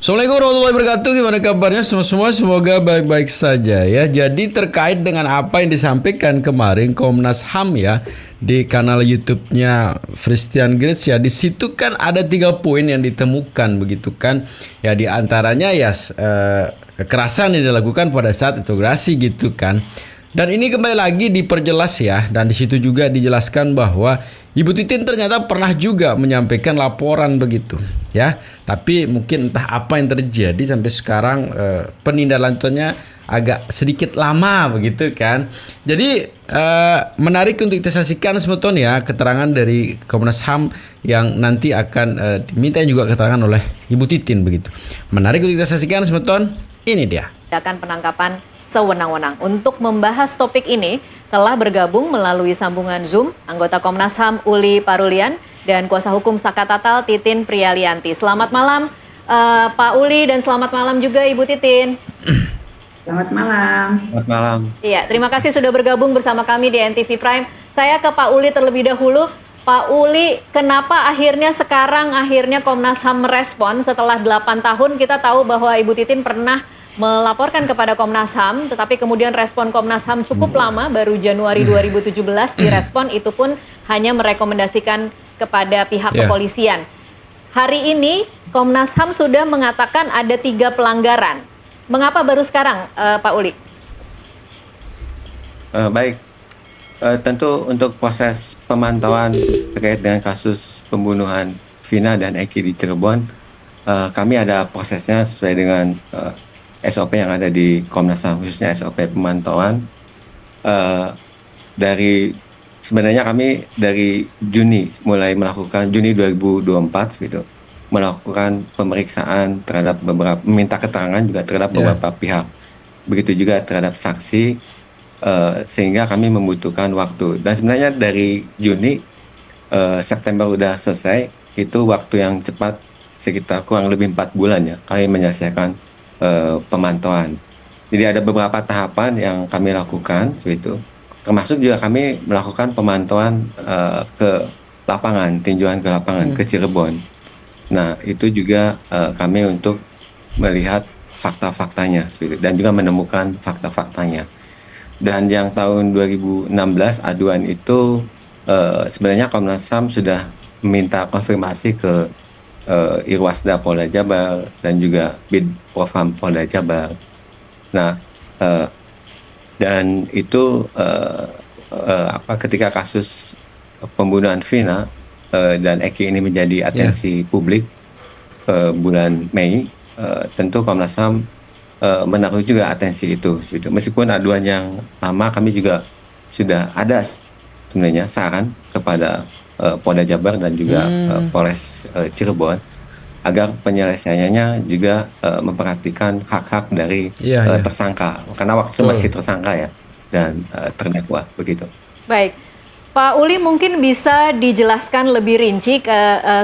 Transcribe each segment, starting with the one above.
Assalamualaikum warahmatullahi wabarakatuh. Gimana kabarnya semua? Semoga baik-baik saja ya. Jadi terkait dengan apa yang disampaikan kemarin Komnas HAM ya di kanal YouTube-nya Christian Grades ya. Di situ kan ada 3 poin yang ditemukan begitu kan. Ya di antaranya ya kekerasan yang dilakukan pada saat integrasi gitu kan. Dan ini kembali lagi diperjelas ya, dan di situ juga dijelaskan bahwa Ibu Titin ternyata pernah juga menyampaikan laporan begitu, ya. Tapi mungkin entah apa yang terjadi sampai sekarang penindaklanjutannya agak sedikit lama begitu kan. Jadi menarik untuk kita saksikan semeton ya keterangan dari Komnas HAM yang nanti akan diminta juga keterangan oleh Ibu Titin begitu. Menarik untuk kita saksikan semeton. Ini dia. Tindakan penangkapan sewenang-wenang. Untuk membahas topik ini telah bergabung melalui sambungan Zoom anggota Komnas HAM Uli Parulian dan kuasa hukum Saka Tatal Titin Prialianti. Selamat malam Pak Uli dan selamat malam juga Ibu Titin. Selamat malam. Selamat malam. Iya, terima kasih sudah bergabung bersama kami di NTV Prime. Saya ke Pak Uli terlebih dahulu. Pak Uli, kenapa sekarang Komnas HAM merespon setelah 8 tahun kita tahu bahwa Ibu Titin pernah melaporkan kepada Komnas HAM, tetapi kemudian respon Komnas HAM cukup lama, baru Januari 2017 direspon, itu pun hanya merekomendasikan kepada pihak kepolisian. Hari ini Komnas HAM sudah mengatakan ada 3 pelanggaran. Mengapa baru sekarang, Pak Uli? Baik, tentu untuk proses pemantauan terkait dengan kasus pembunuhan Vina dan Eki di Cirebon, kami ada prosesnya sesuai dengan SOP yang ada di Komnas HAM, khususnya SOP pemantauan. Sebenarnya kami dari mulai melakukan Juni 2024 gitu, melakukan pemeriksaan terhadap meminta keterangan juga terhadap beberapa pihak. Begitu juga terhadap saksi, sehingga kami membutuhkan waktu. Dan sebenarnya dari Juni, September udah selesai, itu waktu yang cepat, sekitar kurang lebih 4 bulan ya, kami menyelesaikan pemantauan. Jadi ada beberapa tahapan yang kami lakukan, itu termasuk juga kami melakukan pemantauan ke lapangan, tinjauan ke lapangan ke Cirebon. Nah itu juga kami untuk melihat fakta-faktanya dan juga menemukan fakta-faktanya. Dan yang tahun 2016 aduan itu sebenarnya Komnas HAM sudah meminta konfirmasi ke Irwasda Polda Jabar dan juga Bid Profam Polda Jabar. Nah, dan itu ketika kasus pembunuhan Vina dan Eki ini menjadi atensi publik bulan Mei, tentu Komnas HAM menaruh juga atensi itu. Meskipun aduan yang lama, kami juga sudah ada sebenarnya saran kepada Polda Jabar dan juga Polres Cirebon agar penyelesaiannya juga memperhatikan hak-hak dari tersangka, karena waktu masih tersangka ya dan terdakwa begitu. Baik, Pak Uli mungkin bisa dijelaskan lebih rinci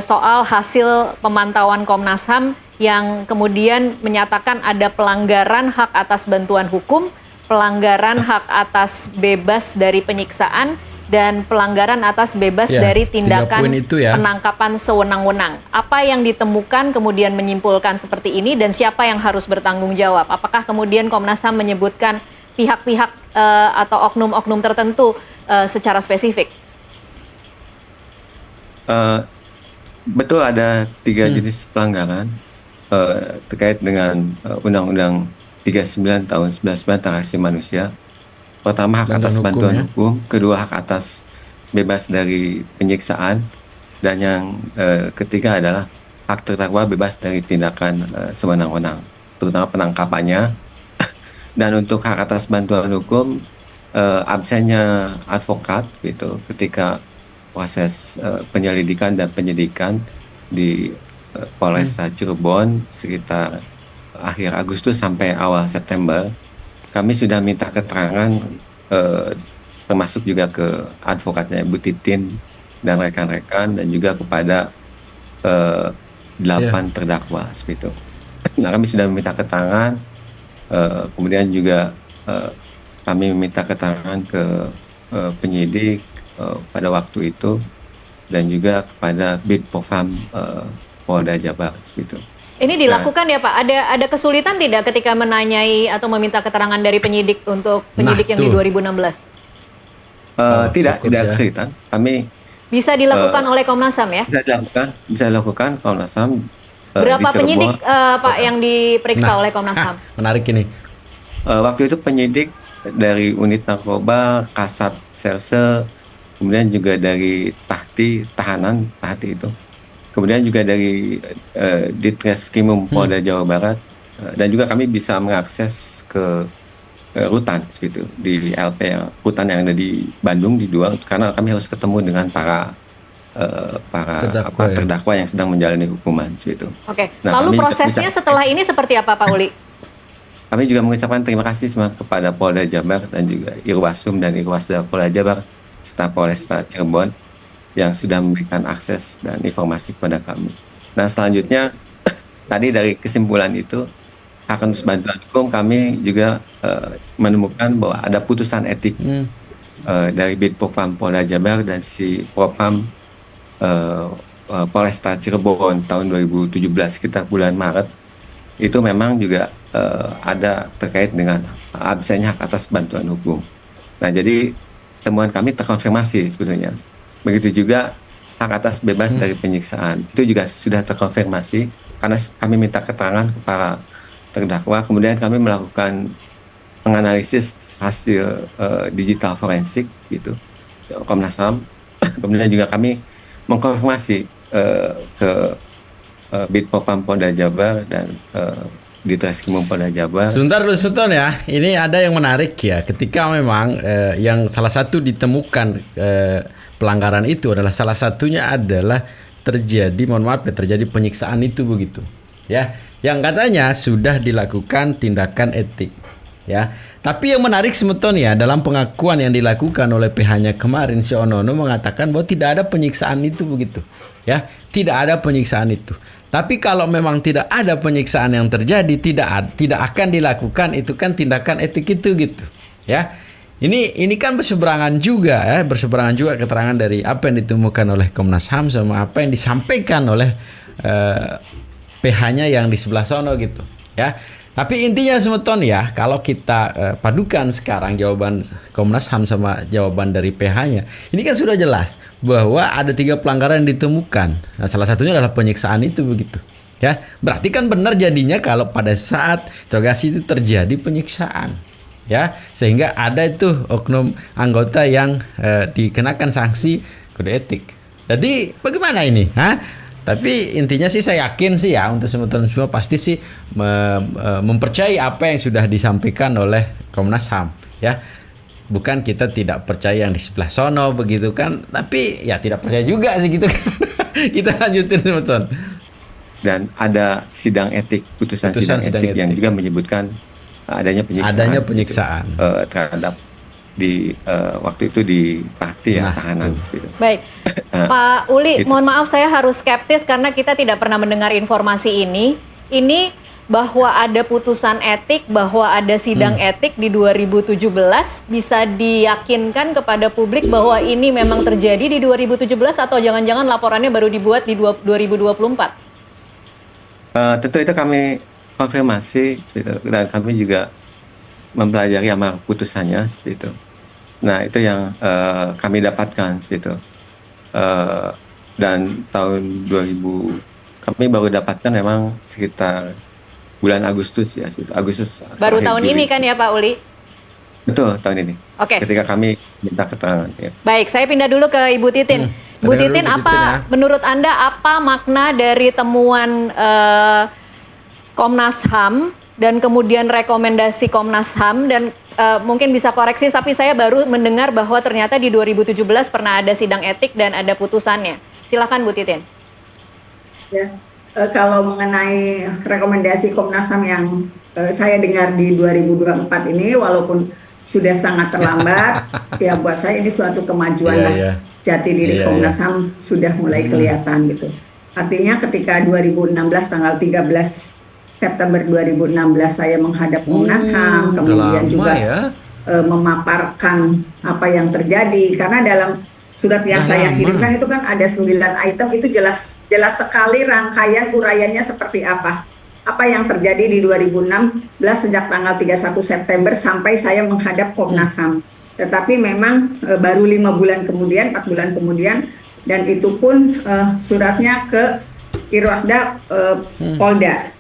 soal hasil pemantauan Komnas HAM yang kemudian menyatakan ada pelanggaran hak atas bantuan hukum, pelanggaran hak atas bebas dari penyiksaan, dan pelanggaran atas bebas dari tindakan penangkapan sewenang-wenang. Apa yang ditemukan kemudian menyimpulkan seperti ini dan siapa yang harus bertanggung jawab? Apakah kemudian Komnas HAM menyebutkan pihak-pihak atau oknum-oknum tertentu secara spesifik? Betul ada 3 jenis pelanggaran terkait dengan Undang-Undang 39 tahun 99 tentang asasi manusia. Pertama, hak atas bantuan hukum, kedua, hak atas bebas dari penyiksaan, dan yang ketiga adalah hak terdakwa bebas dari tindakan sewenang-wenang, terutama penangkapannya. Dan untuk hak atas bantuan hukum, absennya advokat gitu ketika proses penyelidikan dan penyidikan di Polres Cirebon sekitar akhir Agustus sampai awal September. Kami sudah minta keterangan termasuk juga ke advokatnya Ibu Titin dan rekan-rekan, dan juga kepada 8 terdakwa seperti itu. Nah, kami sudah meminta keterangan, kemudian juga kami meminta keterangan ke penyidik pada waktu itu, dan juga kepada Bid Profam Polda Jabar seperti itu. Ini dilakukan ya Pak. Ada kesulitan tidak ketika menanyai atau meminta keterangan dari penyidik untuk penyidik yang di 2016? Tidak fokus ya. kesulitan. Kami Bisa dilakukan oleh Komnas HAM ya? bisa dilakukan Komnas HAM. Berapa di Cirebon. penyidik Pak yang diperiksa oleh Komnas HAM? Menarik ini. Waktu itu penyidik dari unit narkoba, Kasat Serse, kemudian juga dari tahanan itu. Kemudian juga dari Ditreskrimum Polda Jawa Barat, dan juga kami bisa mengakses ke rutan gitu di LP rutan yang ada di Bandung di Duang, karena kami harus ketemu dengan para terdakwa yang sedang menjalani hukuman gitu. Oke. Nah, Lalu kami prosesnya setelah ini seperti apa Pak Uli? Kami juga mengucapkan terima kasih kepada Polda Jabar dan juga Irwasum dan Irwasda Polda Jabar serta Polresta Cirebon yang sudah memberikan akses dan informasi kepada kami. Nah, selanjutnya tadi dari kesimpulan itu hak atas bantuan hukum, kami juga menemukan bahwa ada putusan etik dari Bidpopam Polda Jabar dan si Propam Polresta Cirebon tahun 2017 sekitar bulan Maret. Itu memang juga ada terkait dengan absennya hak atas bantuan hukum. Nah, jadi temuan kami terkonfirmasi sebetulnya. Begitu juga hak atas bebas dari penyiksaan. Itu juga sudah terkonfirmasi karena kami minta keterangan kepada terdakwa. Kemudian kami melakukan menganalisis hasil digital forensik gitu, Komnas HAM. Kemudian juga kami mengkonfirmasi ke Bidpopam Polda Jabar dan Ditreskrimum Polda Jabar. Sebentar dulu Sultan ya, ini ada yang menarik ya, ketika memang yang salah satu ditemukan pelanggaran itu adalah salah satunya adalah terjadi penyiksaan itu begitu ya, yang katanya sudah dilakukan tindakan etik ya. Tapi yang menarik sebetulnya ya, dalam pengakuan yang dilakukan oleh PH-nya kemarin, si Onono mengatakan bahwa tidak ada penyiksaan itu begitu ya, tidak ada penyiksaan itu. Tapi kalau memang tidak ada penyiksaan yang terjadi, tidak akan dilakukan itu kan tindakan etik itu gitu ya. Ini kan berseberangan juga keterangan dari apa yang ditemukan oleh Komnas HAM sama apa yang disampaikan oleh PH-nya yang di sebelah sono gitu ya. Tapi intinya sebetulnya ya, kalau kita padukan sekarang jawaban Komnas HAM sama jawaban dari PH-nya, ini kan sudah jelas bahwa ada 3 pelanggaran yang ditemukan. Nah, salah satunya adalah penyiksaan itu begitu ya. Berarti kan benar jadinya kalau pada saat interogasi itu terjadi penyiksaan ya, sehingga ada itu oknum anggota yang dikenakan sanksi kode etik. Jadi bagaimana ini? Tapi intinya sih saya yakin sih ya, untuk teman-teman semua pasti sih mempercayai apa yang sudah disampaikan oleh Komnas HAM ya. Bukan kita tidak percaya yang di sebelah sono begitu kan, tapi ya tidak percaya juga sih gitu kan. Kita lanjutin teman-teman. Dan ada sidang etik, putusan sidang etik yang juga menyebutkan adanya penyiksaan terhadap di waktu itu di tahanan gitu. Baik. Pak Uli, mohon maaf saya harus skeptis karena kita tidak pernah mendengar informasi ini. Ini bahwa ada putusan etik, bahwa ada sidang etik di 2017, bisa diyakinkan kepada publik bahwa ini memang terjadi di 2017 atau jangan-jangan laporannya baru dibuat di 2024? Tentu itu kami konfirmasi dan kami juga mempelajari amar putusannya gitu. Nah, itu yang kami dapatkan gitu. Dan tahun 2000 kami baru dapatkan memang sekitar bulan Agustus ya, Agustus. Baru tahun ini kan ya Pak Uli? Betul, tahun ini. Oke. Ketika kami minta keterangan ya. Baik, saya pindah dulu ke Ibu Titin. Bu Titin, menurut Anda apa makna dari temuan Komnas HAM dan kemudian rekomendasi Komnas HAM, dan mungkin bisa koreksi, tapi saya baru mendengar bahwa ternyata di 2017 pernah ada sidang etik dan ada putusannya. Silakan Bu Titin. Ya, kalau mengenai rekomendasi Komnas HAM yang saya dengar di 2024 ini, walaupun sudah sangat terlambat, ya buat saya ini suatu kemajuan lah. Jati diri Komnas HAM sudah mulai kelihatan gitu. Artinya ketika 2016 tanggal 13 September 2016 saya menghadap Komnas HAM, kemudian juga memaparkan apa yang terjadi, karena dalam Surat yang Udah saya lama. kirimkan itu kan ada 9 item, itu jelas sekali rangkaian uraiannya seperti apa. Apa yang terjadi di 2016 sejak tanggal 31 September sampai saya menghadap Komnas HAM. Tetapi memang baru 5 bulan kemudian, 4 bulan kemudian, dan itu pun suratnya ke Irwasda Polda.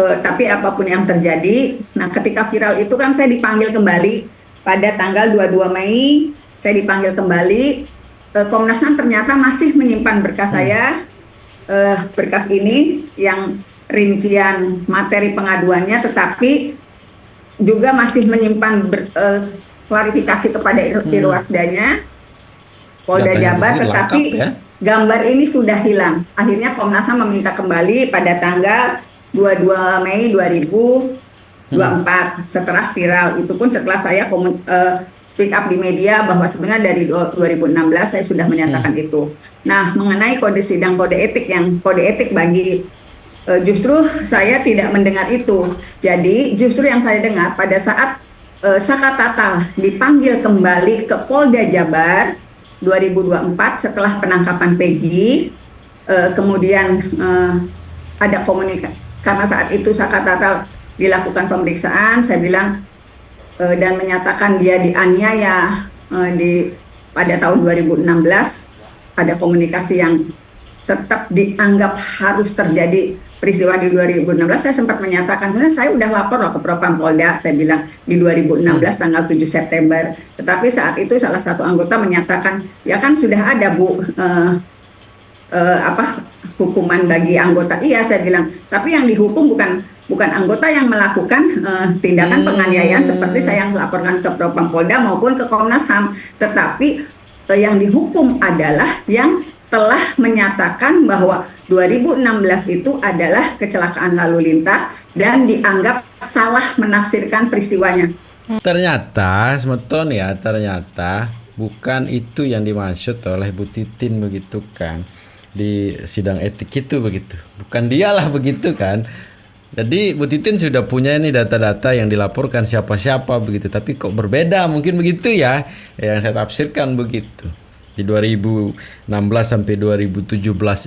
Tapi apapun yang terjadi, nah ketika viral itu kan saya dipanggil kembali pada tanggal 22 Mei, saya dipanggil kembali, Komnas HAM ternyata masih menyimpan berkas saya, berkas ini yang rincian materi pengaduannya, tetapi juga masih menyimpan klarifikasi kepada Irwasdanya, Polda Datanya Jabar, lengkap tetapi ya. gambar ini sudah hilang. Akhirnya Komnas HAM meminta kembali pada tanggal 22 Mei 2024 setelah viral. Itu pun setelah saya speak up di media bahwa sebenarnya dari 2016 saya sudah menyatakan itu. Nah, mengenai kode sidang kode etik bagi justru saya tidak mendengar itu. Jadi justru yang saya dengar pada saat Saka Tatal dipanggil kembali ke Polda Jabar 2024 setelah penangkapan Peggy, kemudian ada komunikasi. Karena saat itu Saka Tatal dilakukan pemeriksaan, saya bilang dan menyatakan dia dianiaya pada tahun 2016, ada komunikasi yang tetap dianggap harus terjadi peristiwa di 2016. Saya sempat menyatakan, saya udah lapor loh ke Propam Polda, saya bilang di 2016 tanggal 7 September. Tetapi saat itu salah satu anggota menyatakan, ya kan sudah ada Bu, hukuman bagi anggota. Iya, saya bilang, tapi yang dihukum bukan anggota yang melakukan tindakan penganiayaan seperti saya yang melaporkan ke Propam Polda maupun ke Komnas HAM, tetapi yang dihukum adalah yang telah menyatakan bahwa 2016 itu adalah kecelakaan lalu lintas dan dianggap salah menafsirkan peristiwanya. Ternyata, Semeton ya, ternyata bukan itu yang dimaksud oleh Bu Titin begitu kan. Di sidang etik itu begitu. Bukan dialah begitu kan. Jadi Bu Titin sudah punya ini data-data yang dilaporkan siapa-siapa begitu. Tapi kok berbeda mungkin begitu ya. Yang saya tafsirkan begitu. Di 2016 sampai 2017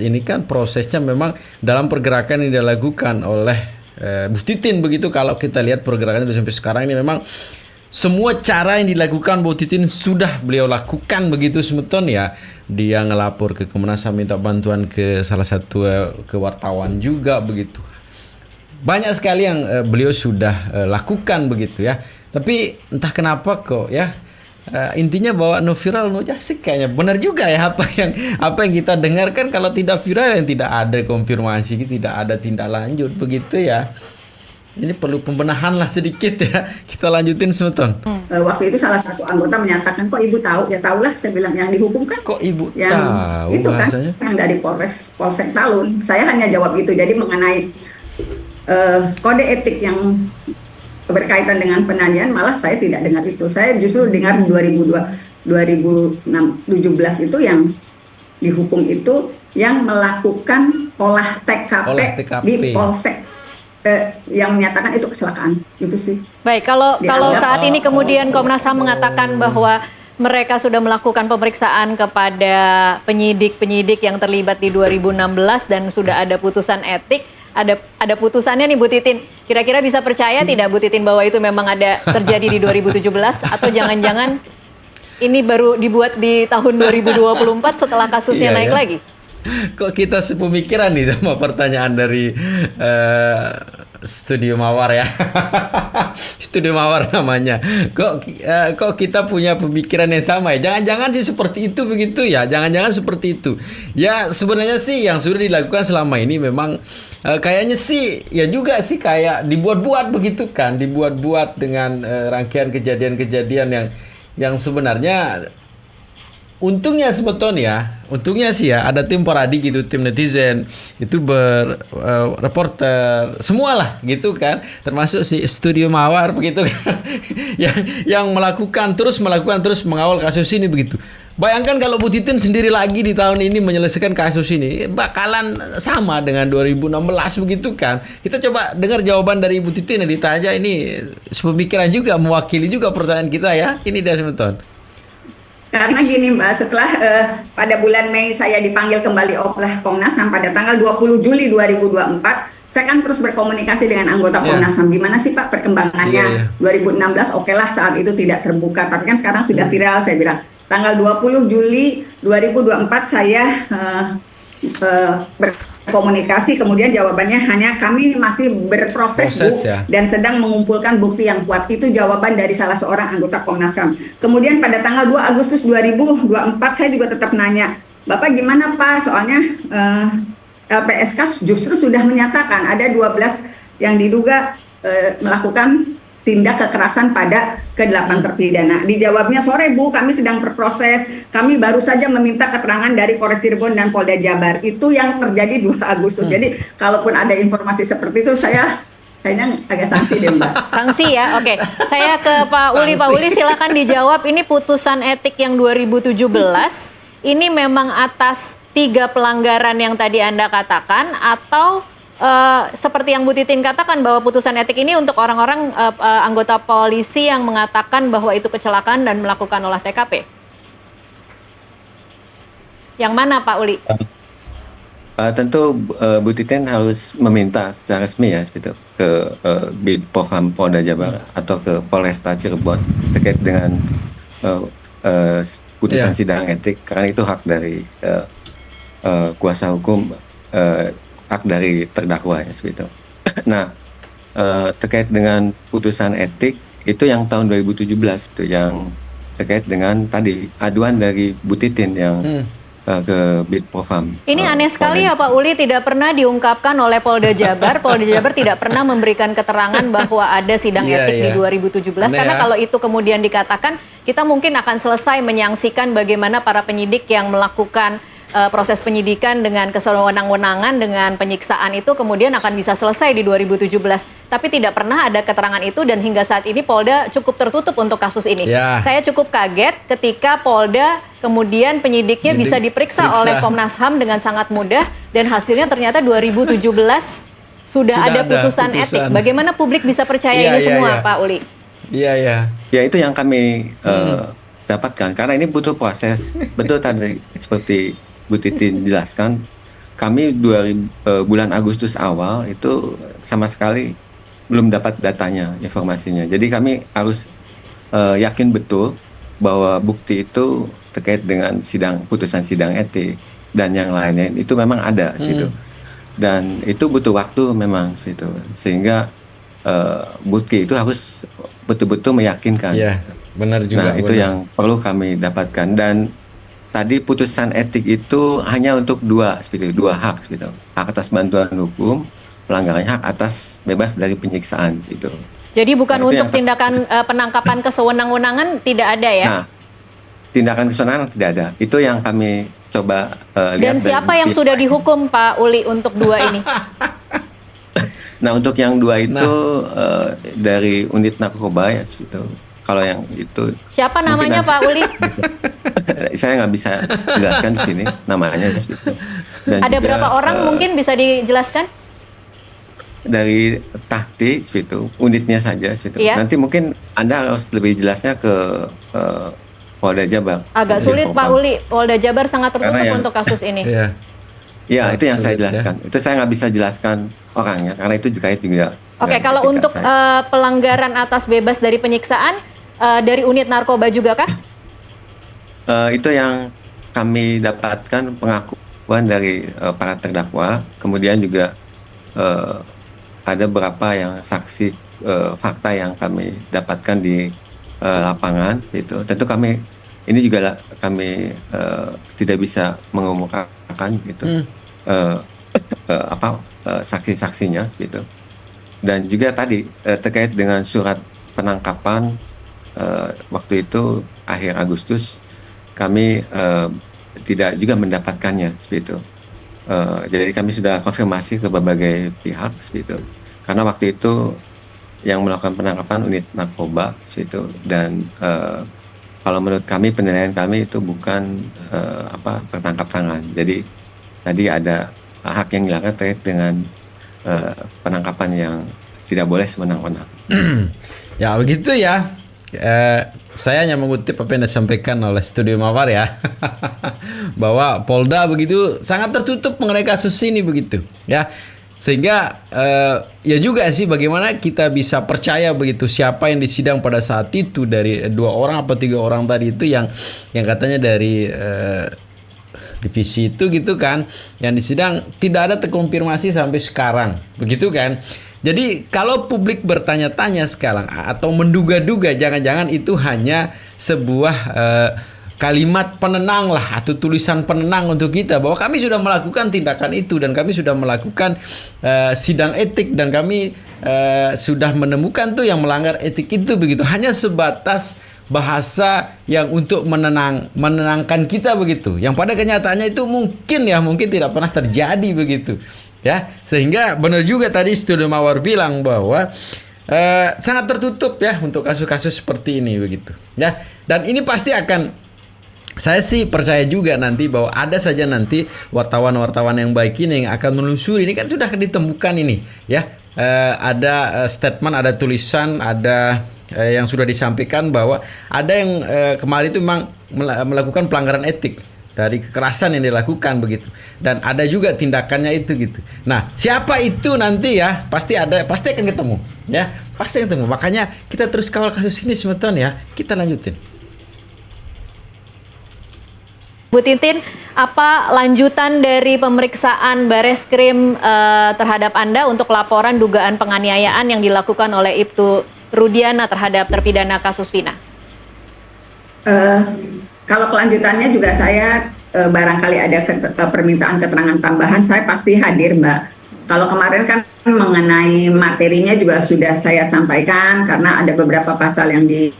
ini kan prosesnya memang dalam pergerakan yang dilakukan oleh Bu Titin begitu. Kalau kita lihat pergerakannya sampai sekarang ini memang semua cara yang dilakukan Bu Titin sudah beliau lakukan begitu Semeton ya. Dia ngelapor ke Komnas HAM, minta bantuan ke salah satu kewartawan juga begitu. Banyak sekali yang beliau sudah lakukan begitu ya. Tapi entah kenapa kok ya intinya bahwa no viral no jasik kayaknya benar juga ya apa yang kita dengarkan. Kalau tidak viral yang tidak ada konfirmasi, tidak ada tindak lanjut begitu ya. Ini perlu pembenahan lah sedikit ya. Kita lanjutin Semeton. Waktu itu salah satu anggota menyatakan, kok Ibu tahu? Ya tahulah, saya bilang, yang dihukum kan Kok Ibu yang tahu itu kan bahasanya? yang dari Polsek Talun. Saya hanya jawab itu. Jadi mengenai kode etik yang berkaitan dengan penanian, malah saya tidak dengar itu. Saya justru dengar 2017 itu yang dihukum itu yang melakukan olah TKP di Polsek, yang menyatakan itu kecelakaan. Itu sih. Baik, kalau Dianggap- saat ini kemudian Komnas HAM mengatakan bahwa mereka sudah melakukan pemeriksaan kepada penyidik-penyidik yang terlibat di 2016 dan sudah ada putusan etik, ada putusannya nih Bu Titin. Kira-kira bisa percaya tidak Bu Titin bahwa itu memang ada terjadi di 2017 atau jangan-jangan ini baru dibuat di tahun 2024 setelah kasusnya Iya, naik ya. lagi? Kok kita sepemikiran nih sama pertanyaan dari Studio Mawar ya. Studio Mawar namanya. Kok kita punya pemikiran yang sama ya? Jangan-jangan sih seperti itu begitu ya. Jangan-jangan seperti itu. Ya sebenarnya sih yang sudah dilakukan selama ini memang kayaknya sih ya juga sih kayak dibuat-buat begitu kan. Dibuat-buat dengan rangkaian kejadian-kejadian yang sebenarnya untungnya sebetulnya sih ya ada tim Poradi gitu, tim netizen, YouTuber, reporter, semualah gitu kan, termasuk si Studio Mawar begitu kan, yang melakukan terus mengawal kasus ini begitu. Bayangkan kalau Bu Titin sendiri lagi di tahun ini menyelesaikan kasus ini, bakalan sama dengan 2016 begitu kan. Kita coba dengar jawaban dari Bu Titin yang ditanya ini, sepemikiran juga, mewakili juga pertanyaan kita ya. Ini dia Semeton. Karena gini Mbak, setelah pada bulan Mei saya dipanggil kembali oleh Komnas HAM pada tanggal 20 Juli 2024, saya kan terus berkomunikasi dengan anggota Komnas HAM. Gimana sih Pak perkembangannya? 2016 oke lah saat itu tidak terbuka, tapi kan sekarang sudah viral. Saya bilang tanggal 20 Juli 2024 saya berkomunikasi, kemudian jawabannya hanya kami masih berproses Bu, dan sedang mengumpulkan bukti yang kuat. Itu jawaban dari salah seorang anggota Komnas HAM. Kemudian pada tanggal 2 Agustus 2024 saya juga tetap nanya, Bapak gimana Pak? Soalnya LPSK justru sudah menyatakan ada 12 yang diduga melakukan tindak kekerasan pada ke-8 terpidana. Dijawabnya, sore Bu, kami sedang berproses. Kami baru saja meminta keterangan dari Polres Cirebon dan Polda Jabar. Itu yang terjadi 2 Agustus. Jadi, kalaupun ada informasi seperti itu, saya kayaknya agak sanksi deh Mbak. Sanksi ya, oke. Saya ke Pak Uli. Pak Uli silakan dijawab. Ini putusan etik yang 2017. Ini memang atas 3 pelanggaran yang tadi Anda katakan, atau seperti yang Bu Titin katakan bahwa putusan etik ini untuk orang-orang anggota polisi yang mengatakan bahwa itu kecelakaan dan melakukan olah TKP? Yang mana Pak Uli? Tentu Bu Titin harus meminta secara resmi ya gitu, ke Bidpofam Polda Jabar atau ke Polresta Cirebon terkait dengan putusan sidang etik, karena itu hak dari kuasa hukum, hak dari terdakwa ya seperti itu. Nah, terkait dengan putusan etik itu yang tahun 2017 itu yang terkait dengan tadi aduan dari Bu Titin yang ke Bidpofam. Ini aneh sekali ya Pak Uli, tidak pernah diungkapkan oleh Polda Jabar. Polda Jabar tidak pernah memberikan keterangan bahwa ada sidang etik di 2017. Karena kalau itu kemudian dikatakan, kita mungkin akan selesai menyangsikan bagaimana para penyidik yang melakukan proses penyidikan dengan kesewenang-wenangan, dengan penyiksaan itu kemudian akan bisa selesai di 2017. Tapi tidak pernah ada keterangan itu, dan hingga saat ini Polda cukup tertutup untuk kasus ini. Saya cukup kaget ketika Polda kemudian penyidiknya bisa diperiksa oleh Komnas HAM dengan sangat mudah, dan hasilnya ternyata 2017 sudah ada putusan etik. Bagaimana publik bisa percaya ini semua, Pak Uli? Ya itu yang kami dapatkan, karena ini butuh proses. Betul tadi seperti Bu Titin jelaskan, kami bulan Agustus awal itu sama sekali belum dapat datanya, informasinya. Jadi kami harus yakin betul bahwa bukti itu terkait dengan putusan sidang etik dan yang lainnya itu memang ada situ. Dan itu butuh waktu memang situ. Sehingga bukti itu harus betul-betul meyakinkan. Iya, benar juga. Nah, itu yang perlu kami dapatkan. Dan tadi putusan etik itu hanya untuk dua hak gitu. Hak atas bantuan hukum, pelanggaran hak atas bebas dari penyiksaan gitu. Jadi bukan untuk tindakan penangkapan kesewenang-wenangan, tidak ada ya? Nah, tindakan kesewenangan tidak ada. Itu yang kami coba lihat. Dan siapa yang sudah dihukum Pak Uli untuk 2 ini? Nah, untuk yang 2 itu dari unit narkoba ya gitu. Kalau yang itu siapa namanya Pak Uli? Saya nggak bisa jelaskan di sini namanya gitu. Dan ada juga, berapa orang mungkin bisa dijelaskan? Dari Tahti gitu, unitnya saja gitu. Nanti mungkin Anda harus lebih jelasnya ke Polda Jabar. Agak sulit Pak Uli, Polda Jabar sangat tertutup untuk kasus ini. Ya, itu yang saya jelaskan. Itu saya nggak bisa jelaskan orangnya karena itu terkait juga. Oke, kalau untuk pelanggaran atas bebas dari penyiksaan dari unit narkoba juga kah? Itu yang kami dapatkan pengakuan dari para terdakwa. Kemudian juga ada beberapa yang saksi fakta yang kami dapatkan di lapangan gitu. Tentu kami ini juga kami tidak bisa mengumumkan gitu saksi-saksinya gitu. Dan juga tadi terkait dengan surat penangkapan waktu itu akhir Agustus kami tidak juga mendapatkannya seperti itu. Jadi kami sudah konfirmasi ke berbagai pihak seperti itu. Karena waktu itu yang melakukan penangkapan unit narkoba seperti itu, dan kalau menurut kami, penilaian kami itu bukan tertangkap tangan. Jadi tadi ada hak yang hilangkan terkait dengan penangkapan yang tidak boleh sewenang-wenang. Ya begitu ya. saya hanya mengutip apa yang disampaikan oleh Studio Mawar ya, bahwa Polda begitu sangat tertutup mengenai kasus ini begitu, ya. Sehingga ya juga sih bagaimana kita bisa percaya begitu siapa yang disidang pada saat itu dari 2 orang atau 3 orang tadi itu yang katanya dari divisi itu gitu kan, yang disidang tidak ada terkonfirmasi sampai sekarang begitu kan. Jadi kalau publik bertanya-tanya sekarang atau menduga-duga jangan-jangan itu hanya sebuah kalimat penenang lah atau tulisan penenang untuk kita bahwa kami sudah melakukan tindakan itu dan kami sudah melakukan sidang etik dan kami sudah menemukan tuh yang melanggar etik itu begitu, hanya sebatas bahasa yang untuk menenangkan kita begitu, yang pada kenyataannya itu mungkin tidak pernah terjadi begitu ya. Sehingga benar juga tadi Studio Mawar bilang bahwa sangat tertutup ya untuk kasus-kasus seperti ini begitu ya. Dan ini pasti akan, saya sih percaya juga nanti bahwa ada saja nanti wartawan-wartawan yang baik ini yang akan menelusuri. Ini kan sudah ditemukan ini ya, ada statement, ada tulisan, ada yang sudah disampaikan bahwa ada yang kemarin itu memang melakukan pelanggaran etik dari kekerasan yang dilakukan begitu, dan ada juga tindakannya itu gitu. Nah, siapa itu nanti ya pasti akan ketemu ya, pasti ketemu. Makanya kita terus kawal kasus ini sebetulnya ya, kita lanjutin. Bu Titin, apa lanjutan dari pemeriksaan Bareskrim terhadap Anda untuk laporan dugaan penganiayaan yang dilakukan oleh Ibtu Rudiana terhadap terpidana kasus Vina? Kalau kelanjutannya juga saya barangkali ada permintaan keterangan tambahan, saya pasti hadir, Mbak. Kalau kemarin kan mengenai materinya juga sudah saya sampaikan karena ada beberapa pasal yang di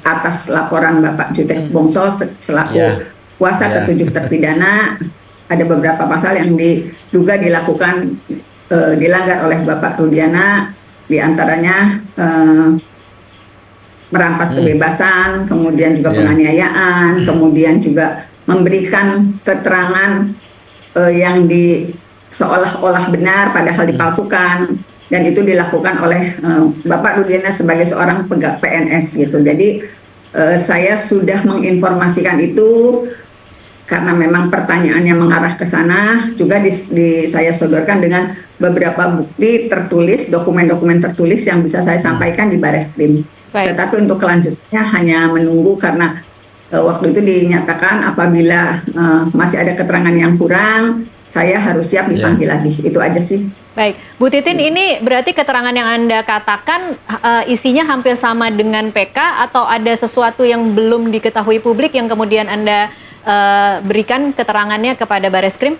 atas laporan Bapak Jutek Bongso selaku kuasa ketujuh terpidana, ada beberapa pasal yang diduga dilakukan dilanggar oleh Bapak Rudiana, diantaranya merampas kebebasan, kemudian juga penganiayaan, kemudian juga memberikan keterangan yang seolah-olah benar padahal dipalsukan, dan itu dilakukan oleh Bapak Rudiana sebagai seorang pegawai PNS gitu. Jadi saya sudah menginformasikan itu karena memang pertanyaannya mengarah ke sana, juga saya sodorkan dengan beberapa bukti tertulis, dokumen-dokumen tertulis yang bisa saya sampaikan di Bareskrim. Tetapi untuk kelanjutannya hanya menunggu karena waktu itu dinyatakan apabila masih ada keterangan yang kurang, saya harus siap dipanggil lagi. Itu aja sih. Baik, Bu Titin, ini berarti keterangan yang Anda katakan isinya hampir sama dengan PK atau ada sesuatu yang belum diketahui publik yang kemudian Anda berikan keterangannya kepada Bareskrim?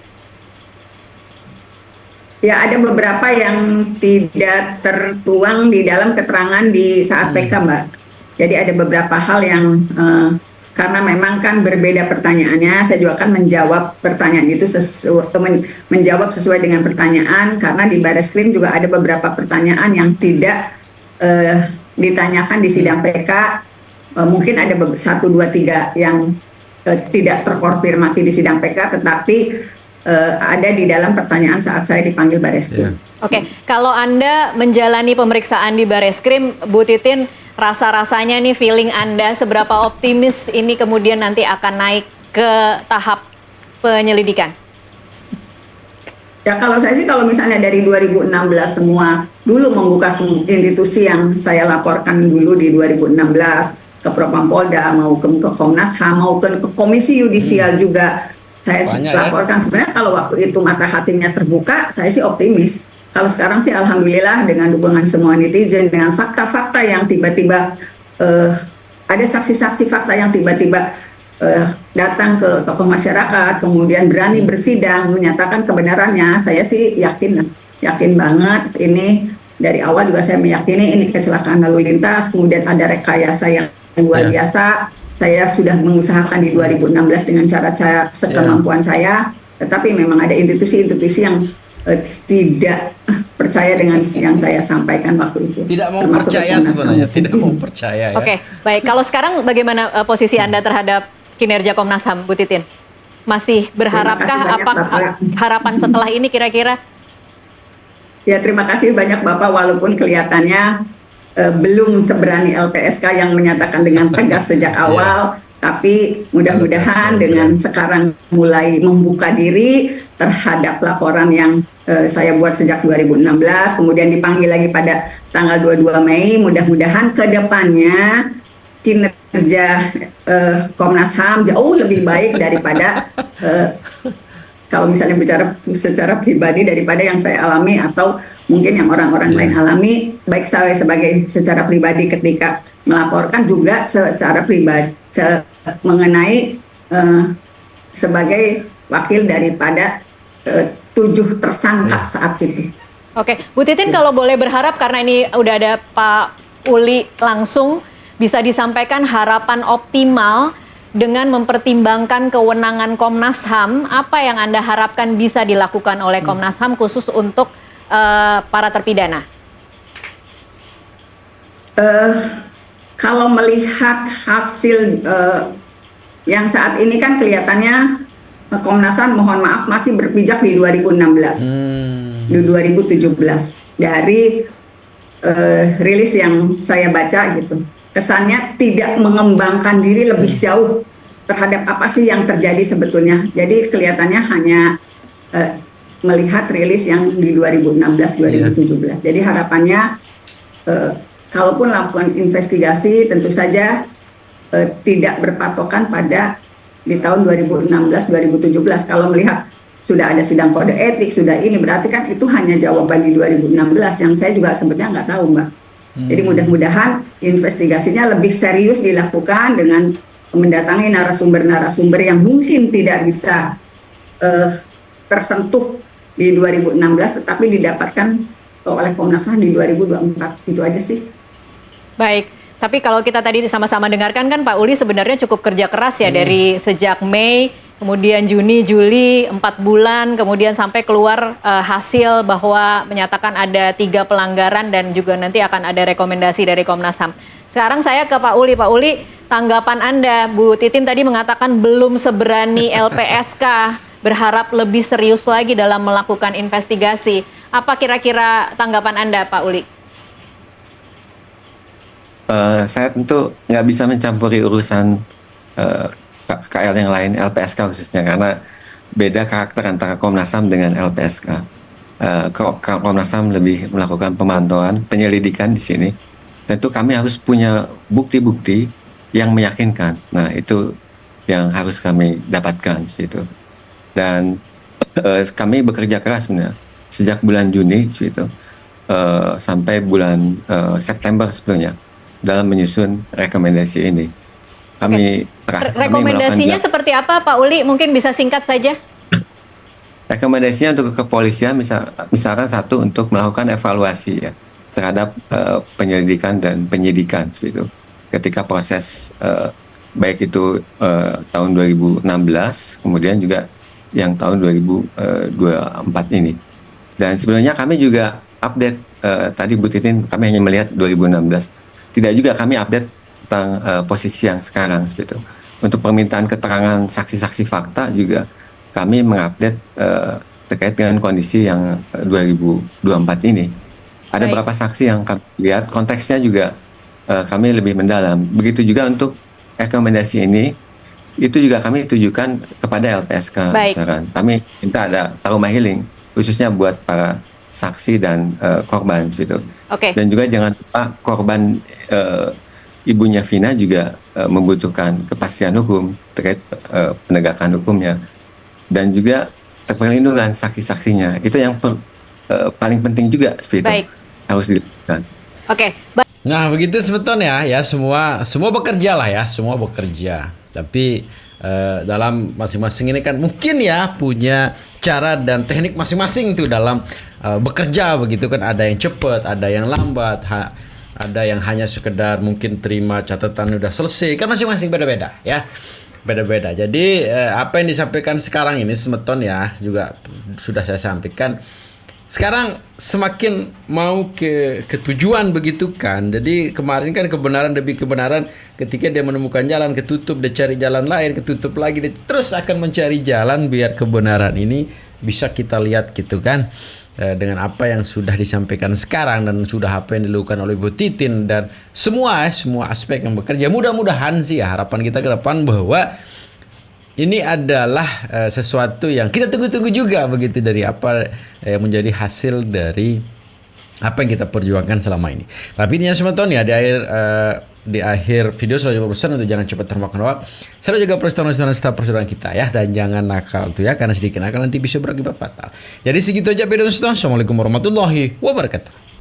Ya, ada beberapa yang tidak tertuang di dalam keterangan di saat PK, Mbak. Jadi ada beberapa hal yang karena memang kan berbeda pertanyaannya, saya juga akan menjawab pertanyaan itu menjawab sesuai dengan pertanyaan, karena di Bareskrim juga ada beberapa pertanyaan yang tidak ditanyakan di sidang PK. Mungkin ada 1, 2, 3 yang tidak terkonfirmasi di sidang PK, tetapi ada di dalam pertanyaan saat saya dipanggil Bareskrim. Oke, kalau Anda menjalani pemeriksaan di Bareskrim, Bu Titin, rasa-rasanya nih, feeling Anda seberapa optimis ini kemudian nanti akan naik ke tahap penyelidikan? Ya, kalau saya sih, kalau misalnya dari 2016 semua dulu membuka institusi yang saya laporkan dulu di 2016 ke Propampolda, mau ke Komnas HAM, mau ke Komisi Yudisial juga saya laporkan. Sebenarnya kalau waktu itu mata hatinya terbuka, saya sih optimis. Kalau sekarang sih alhamdulillah dengan dukungan semua netizen, dengan fakta-fakta yang tiba-tiba ada saksi-saksi fakta yang tiba-tiba datang ke tokoh masyarakat, kemudian berani bersidang menyatakan kebenarannya, saya sih yakin banget ini. Dari awal juga saya meyakini ini kecelakaan lalu lintas, kemudian ada rekayasa yang luar biasa. Saya sudah mengusahakan di 2016 dengan cara-cara sekemampuan saya, tetapi memang ada institusi-institusi yang tidak percaya dengan yang saya sampaikan waktu itu. Tidak mau percaya sebenarnya, tidak mau percaya ya. Oke, baik. Kalau sekarang bagaimana posisi Anda terhadap kinerja Komnas HAM, Bu Titin? Masih berharapkah? Apa harapan setelah ini kira-kira? Ya, terima kasih banyak Bapak, walaupun kelihatannya belum seberani LPSK yang menyatakan dengan tegas sejak awal, tapi mudah-mudahan dengan sekarang mulai membuka diri terhadap laporan yang saya buat sejak 2016, kemudian dipanggil lagi pada tanggal 22 Mei, mudah-mudahan ke depannya kinerja Komnas HAM jauh lebih baik daripada kalau misalnya bicara secara pribadi daripada yang saya alami atau mungkin yang orang-orang lain alami, baik saya sebagai secara pribadi ketika melaporkan juga secara pribadi mengenai sebagai wakil daripada 7 tersangka saat itu. Oke, Bu Titin kalau boleh berharap karena ini udah ada Pak Uli langsung bisa disampaikan harapan optimal dengan mempertimbangkan kewenangan Komnas HAM, apa yang Anda harapkan bisa dilakukan oleh Komnas HAM khusus untuk para terpidana? Kalau melihat hasil yang saat ini kan kelihatannya Komnas HAM, mohon maaf, masih berpijak di 2016, di 2017. Dari rilis yang saya baca gitu, kesannya tidak mengembangkan diri lebih jauh terhadap apa sih yang terjadi sebetulnya. Jadi kelihatannya hanya melihat rilis yang di 2016-2017. Jadi harapannya kalaupun lakukan investigasi tentu saja tidak berpatokan pada di tahun 2016-2017. Kalau melihat sudah ada sidang kode etik, sudah ini berarti kan itu hanya jawaban di 2016 yang saya juga sebetulnya nggak tahu, Mbak. Jadi mudah-mudahan investigasinya lebih serius dilakukan dengan mendatangi narasumber-narasumber yang mungkin tidak bisa tersentuh di 2016 tetapi didapatkan oleh Komnas HAM di 2024. Itu aja sih. Baik, tapi kalau kita tadi sama-sama dengarkan kan Pak Uli sebenarnya cukup kerja keras ya dari sejak Mei, kemudian Juni, Juli, 4 bulan, kemudian sampai keluar hasil bahwa menyatakan ada 3 pelanggaran dan juga nanti akan ada rekomendasi dari Komnas HAM. Sekarang saya ke Pak Uli. Pak Uli, tanggapan Anda, Bu Titin tadi mengatakan belum seberani LPSK, berharap lebih serius lagi dalam melakukan investigasi. Apa kira-kira tanggapan Anda, Pak Uli? Saya tentu nggak bisa mencampuri urusan KL yang lain, LPSK khususnya, karena beda karakter antara Komnas HAM dengan LPSK. Komnas HAM lebih melakukan pemantauan, penyelidikan di sini. Tentu kami harus punya bukti-bukti yang meyakinkan. Nah, itu yang harus kami dapatkan seperti itu. Dan kami bekerja keras sebenarnya sejak bulan Juni seperti itu, sampai bulan September sebetulnya dalam menyusun rekomendasi ini. Kami rekomendasinya seperti apa, Pak Uli? Mungkin bisa singkat saja. Rekomendasinya untuk kepolisian misalkan satu untuk melakukan evaluasi ya terhadap penyelidikan dan penyidikan seperti itu. Ketika proses baik itu tahun 2016 kemudian juga yang tahun 2024 ini. Dan sebenarnya kami juga update tadi Bu Titin, kami hanya melihat 2016. Tidak juga kami update tentang posisi yang sekarang seperti itu. Untuk permintaan keterangan saksi-saksi fakta juga kami mengupdate terkait dengan kondisi yang 2024 ini. Ada beberapa saksi yang kami lihat konteksnya juga kami lebih mendalam. Begitu juga untuk rekomendasi ini, itu juga kami tujukan kepada LPSK. Misalkan kami minta ada trauma healing khususnya buat para saksi dan korban seperti itu. Dan juga jangan lupa korban ibunya Vina juga membutuhkan kepastian hukum terkait penegakan hukumnya dan juga perlindungan saksi-saksinya. Itu yang paling penting juga seperti itu. Harus dilakukan. Nah, begitu sebetulnya ya semua bekerja lah ya, semua bekerja. Tapi dalam masing-masing ini kan mungkin ya punya cara dan teknik masing-masing tuh dalam bekerja begitu kan, ada yang cepat, ada yang lambat, ada yang hanya sekedar mungkin terima catatan udah selesai, kan masing-masing beda-beda ya. Beda-beda. Jadi apa yang disampaikan sekarang ini semeton ya juga sudah saya sampaikan. Sekarang semakin mau ke tujuan begitu kan. Jadi kemarin kan kebenaran demi kebenaran, ketika dia menemukan jalan ketutup, dia cari jalan lain, ketutup lagi, dia terus akan mencari jalan biar kebenaran ini bisa kita lihat gitu kan. dengan apa yang sudah disampaikan sekarang dan sudah apa yang dilakukan oleh Bu Titin dan semua aspek yang bekerja. Mudah-mudahan sih ya harapan kita ke depan bahwa ini adalah sesuatu yang kita tunggu-tunggu juga begitu dari apa yang menjadi hasil dari apa yang kita perjuangkan selama ini. Tapi intinya teman-teman ya di akhir video saya juga pesan untuk jangan cepat termakan hoax. Saya juga persetujuan staf persaudara kita ya, dan jangan nakal tuh ya, karena sedikit nakal nanti bisa berakibat fatal. Jadi segitu aja video. Assalamualaikum warahmatullahi wabarakatuh.